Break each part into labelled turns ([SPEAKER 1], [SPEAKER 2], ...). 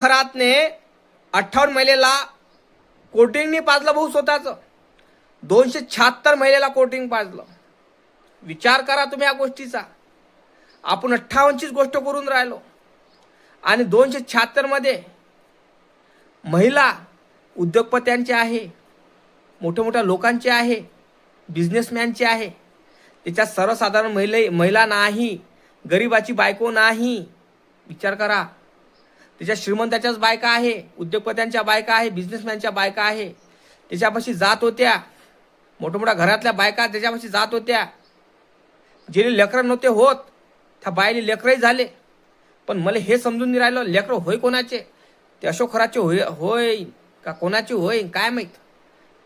[SPEAKER 1] खरातने 58 महिलेला कोटिंगनी पाजलं भाऊ स्वतःचं. 276 महिलेला कोटिंग पाजलं. विचार करा तुम्ही या गोष्टीचा. आपण 58चीच गोष्ट करून राहिलो आणि 276 मध्ये महिला उद्योगपत्यांचे आहे, मोठ्या मोठ्या लोकांचे आहे, बिझनेसमॅनचे आहे. त्याच्यात सर्वसाधारण महिला नाही, गरीबाची बायको नाही. विचार करा. त्याच्या श्रीमंताच्याच बायका आहे, उद्योगपत्यांच्या बायका आहे, बिझनेसमॅनच्या बायका आहे. त्याच्यापाशी जात होत्या, मोठ्या मोठ्या घरातल्या बायका त्याच्यापाशी जात होत्या. जे लेकरं नव्हते होत त्या बायले लेकरही झाले. पण मला हे समजून नाही राहिलं, लेकरं होय कोणाचे, ते अशोक खराचे होय का कोणाचे होय काय माहीत.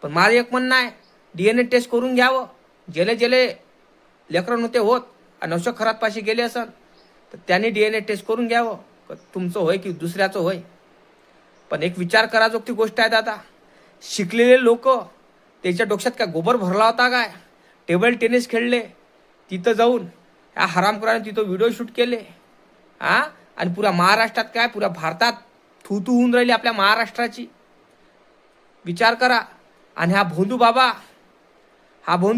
[SPEAKER 1] पण माझं एक म्हणणं आहे, DNA टेस्ट करून घ्यावं. जेले जेले लेकरं नव्हते होत आणि अशोक खरातपाशी गेले असन तर त्यांनी DNA टेस्ट करून घ्यावं, तुमचं होय की दुसऱ्याचं होय. पण एक विचार कराजोगती गोष्ट आहे दादा. शिकलेले लोक त्याच्या डोक्यात काय गोबर भरला होता काय? टेबल टेनिस खेळले तिथं जाऊन, या हरामखोराने तिथं व्हिडिओ शूट केले आणि पुऱ्या महाराष्ट्रात काय पुऱ्या भारतात थू होऊन राहिली आपल्या महाराष्ट्राची. विचार करा. आणि हा भोंदू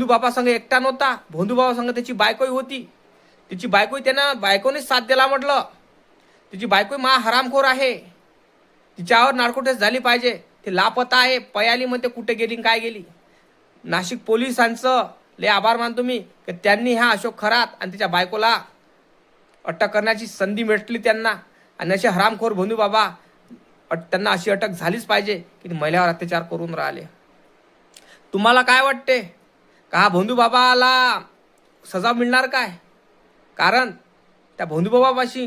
[SPEAKER 1] बाबा संघ एकटा नव्हता. भोंदू बाबा संघ त्याची बायकोही होती. त्याची बायकोही त्यानं बायकोनेच साथ दिला म्हटलं. तिची बायको हरामखोर आहे. तिच्यावर नार्कोटेस्ट झाली पाहिजे. ते लापता आहे. पयालीमध्ये कुठे गेली काय गेली. नाशिक पोलिसांचं लय आभार मानतो मी की त्यांनी ह्या अशोक खरात आणि तिच्या बायकोला अटक करण्याची संधी भेटली त्यांना. आणि असे हरामखोर भोंदू बाबा त्यांना अशी अटक झालीच पाहिजे की महिलावर अत्याचार करून राहिले. तुम्हाला काय वाटते का हा भोंदू बाबाला सजा मिळणार काय? कारण त्या भोंदू बाबापाशी